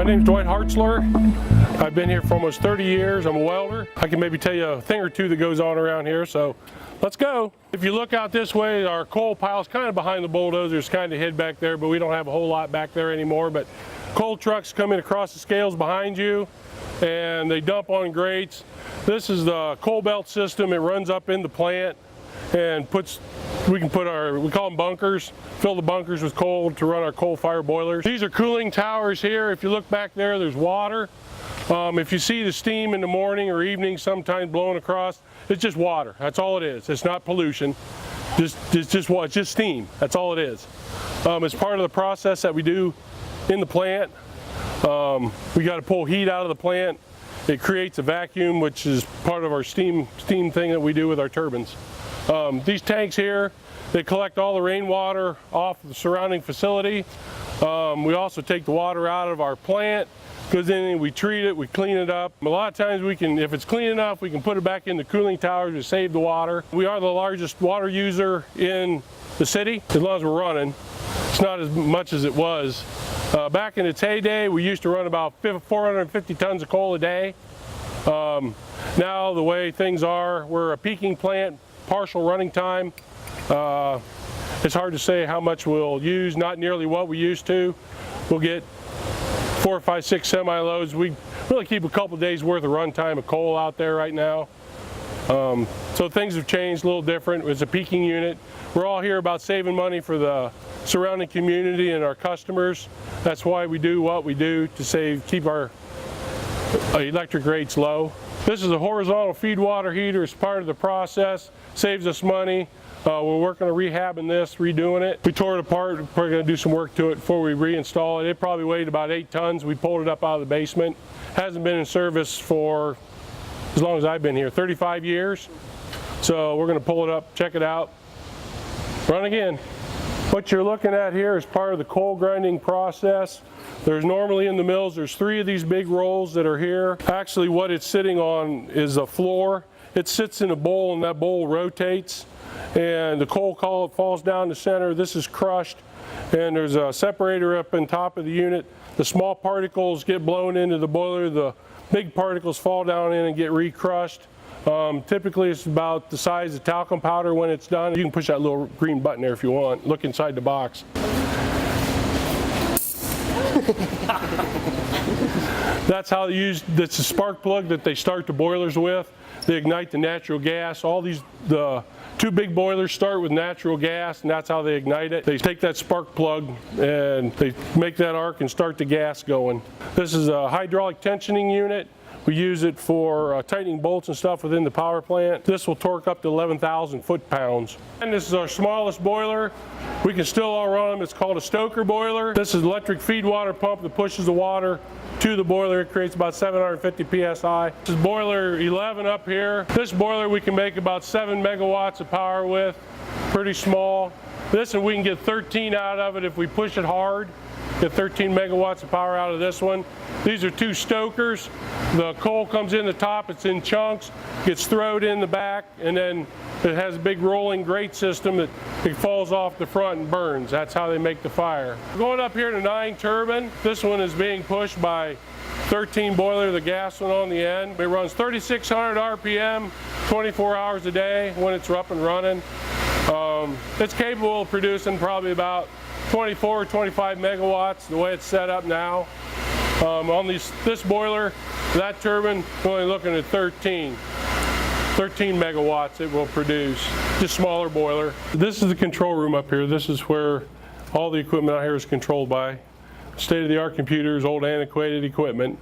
name's Dwight Hartzler. I've been here for almost 30 years. I'm a welder. I can maybe tell you a thing or two that goes on around here, so let's go. If you look out this way, our coal pile's kind of behind the bulldozers, kind of hid back there, but we don't have a whole lot back there anymore. But coal trucks coming across the scales behind you, and they dump on grates. This is the coal belt system. It runs up in the plant and we can put we call them bunkers, fill the bunkers with coal to run our coal fire boilers. These are cooling towers here. If you look back there, there's water. If you see the steam in the morning or evening sometimes blowing across, it's just water. That's all it is. It's not pollution. It's just steam. That's all it is. It's part of the process that we do in the plant. We got to pull heat out of the plant. It creates a vacuum, which is part of our steam thing that we do with our turbines. These tanks here, they collect all the rainwater off the surrounding facility. We also take the water out of our plant, goes in, we treat it, we clean it up. A lot of times we can, if it's clean enough, we can put it back in the cooling towers to save the water. We are the largest water user in the city, as long as we're running. It's not as much as it was. Back in its heyday, we used to run about 450 tons of coal a day. Now the way things are, we're a peaking plant, partial running time. It's hard to say how much we'll use, not nearly what we used to. We'll get 4, 5, 6 semi-loads. We really keep a couple days worth of run time of coal out there right now. So things have changed a little different. It's a peaking unit. We're all here about saving money for the surrounding community and our customers. That's why we do what we do, to keep our electric rates low. This is a horizontal feed water heater. It's part of the process, saves us money. We're working on rehabbing this, redoing it. We tore it apart. We're going to do some work to it before we reinstall it. It probably weighed about 8 tons. We pulled it up out of the basement. Hasn't been in service for as long as I've been here, 35 years. So we're going to pull it up, check it out, run again. What you're looking at here is part of the coal grinding process. There's normally in the mills, there's 3 of these big rolls that are here. Actually, what it's sitting on is a floor. It sits in a bowl, and that bowl rotates, and the coal falls down the center. This is crushed, and there's a separator up on top of the unit. The small particles get blown into the boiler. The big particles fall down in and get re-crushed. Typically it's about the size of talcum powder when it's done. You can push that little green button there if you want. Look inside the box. That's how they use, that's a spark plug that they start the boilers with. They ignite the natural gas. The 2 big boilers start with natural gas, and that's how they ignite it. They take that spark plug and they make that arc and start the gas going. This is a hydraulic tensioning unit. We use it for tightening bolts and stuff within the power plant. This will torque up to 11,000 foot-pounds. And this is our smallest boiler. We can still all run them. It's called a stoker boiler. This is an electric feed water pump that pushes the water to the boiler. It creates about 750 psi. This is boiler 11 up here. This boiler we can make about 7 megawatts of power with. Pretty small. This one we can get 13 out of it if we push it hard. Get 13 megawatts of power out of this one. These are 2 stokers. The coal comes in the top, it's in chunks, gets thrown in the back, and then it has a big rolling grate system that it falls off the front and burns. That's how they make the fire. Going up here to 9 turbine. This one is being pushed by 13 boiler, the gas one on the end. It runs 3,600 RPM, 24 hours a day when it's up and running. It's capable of producing probably about 24 or 25 megawatts the way it's set up now. On this boiler, that turbine, we're only looking at 13 megawatts it will produce. Just smaller boiler. This is the control room up here. This is where all the equipment out here is controlled by state-of-the-art computers, old antiquated equipment.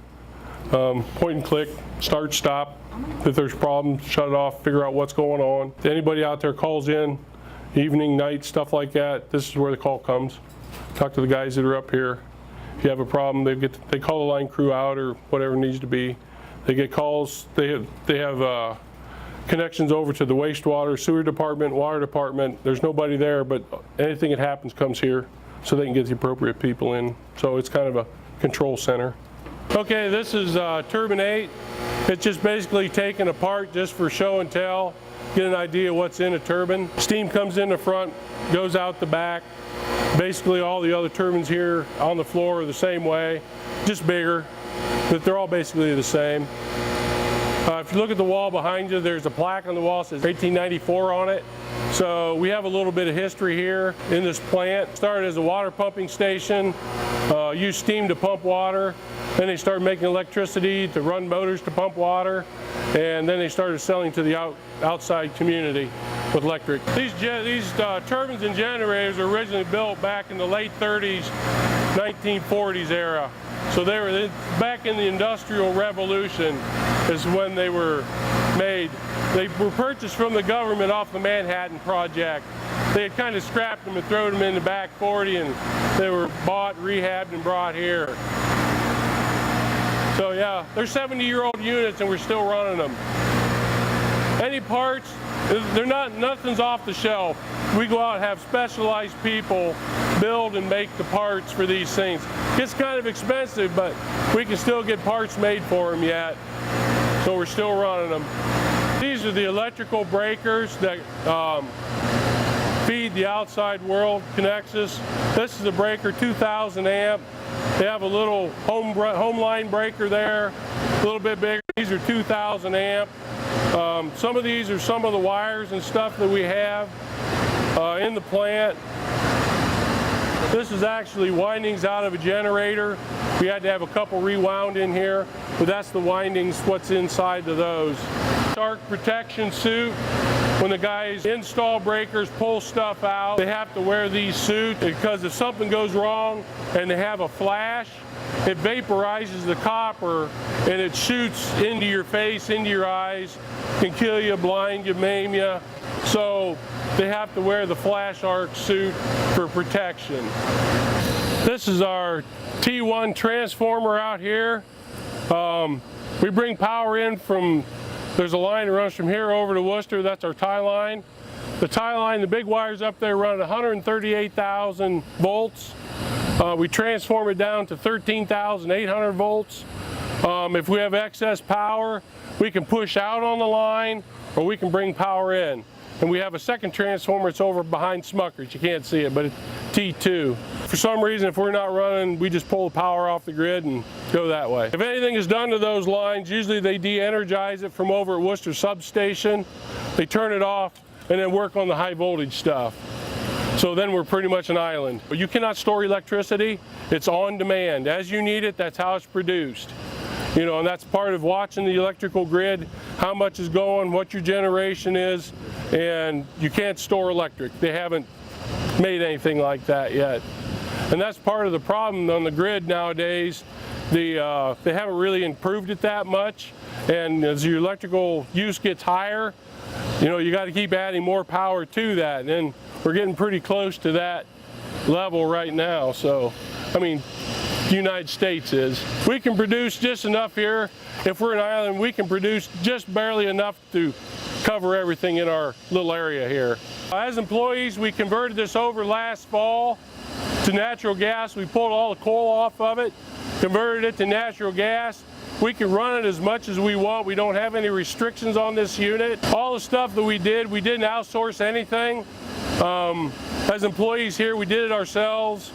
Point and click, start, stop. If there's problems, shut it off, figure out what's going on. If anybody out there calls in, evening, night, stuff like that, this is where the call comes. Talk to the guys that are up here. If you have a problem, they call the line crew out or whatever needs to be. They get calls. They have connections over to the wastewater, sewer department, water department. There's nobody there, but anything that happens comes here so they can get the appropriate people in. So it's kind of a control center. Okay, this is Turbine 8. It's just basically taken apart just for show and tell, get an idea what's in a turbine. Steam comes in the front, goes out the back. Basically all the other turbines here on the floor are the same way, just bigger, but they're all basically the same. If you look at the wall behind you, there's a plaque on the wall that says 1894 on it. So we have a little bit of history here in this plant. It started as a water pumping station, used steam to pump water. Then they started making electricity to run motors to pump water. And then they started selling to the outside community with electric. These turbines and generators were originally built back in the late 30s, 1940s era. So they were back in the Industrial Revolution is when they were made. They were purchased from the government off the Manhattan Project. They had kind of scrapped them and thrown them in the back 40, and they were bought, rehabbed, and brought here. So yeah, they're 70-year-old units and we're still running them. Any parts, nothing's off the shelf. We go out and have specialized people build and make the parts for these things. It's kind of expensive, but we can still get parts made for them yet. So we're still running them. These are the electrical breakers that feed the outside world, connects us. This is the breaker, 2,000 amp. They have a little home line breaker there, a little bit bigger. These are 2,000 amp. Some of these are some of the wires and stuff that we have in the plant. This is actually windings out of a generator. We had to have a couple rewound in here, but that's the windings, what's inside of those. Arc protection suit. When the guys install breakers, pull stuff out, they have to wear these suits because if something goes wrong and they have a flash, it vaporizes the copper and it shoots into your face, into your eyes, can kill you, blind you, maim you. So they have to wear the flash arc suit for protection. This is our T1 transformer out here. We bring power in from, there's a line that runs from here over to Worcester. That's our tie line. The tie line, the big wires up there run 138,000 volts. We transform it down to 13,800 volts. If we have excess power, we can push out on the line or we can bring power in. And we have a second transformer, it's over behind Smucker's. You can't see it, but it's T2. For some reason, if we're not running, we just pull the power off the grid and go that way. If anything is done to those lines, usually they de-energize it from over at Worcester substation. They turn it off and then work on the high voltage stuff. So then we're pretty much an island. But you cannot store electricity, it's on demand. As you need it, that's how it's produced. You know, and that's part of watching the electrical grid, how much is going, what your generation is, and you can't store electric. They haven't made anything like that yet. And that's part of the problem on the grid nowadays. They haven't really improved it that much, and as your electrical use gets higher, you know, you got to keep adding more power to that, and we're getting pretty close to that level right now. So, I mean, the United States is. We can produce just enough here. If we're an island, we can produce just barely enough to cover everything in our little area here. As employees, we converted this over last fall to natural gas. We pulled all the coal off of it, converted it to natural gas. We can run it as much as we want. We don't have any restrictions on this unit. All the stuff that we didn't outsource anything. As employees here, we did it ourselves,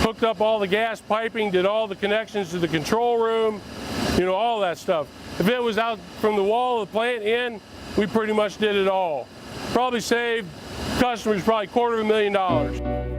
hooked up all the gas piping, did all the connections to the control room, you know, all that stuff. If it was out from the wall of the plant in, we pretty much did it all. Probably saved customers probably $250,000.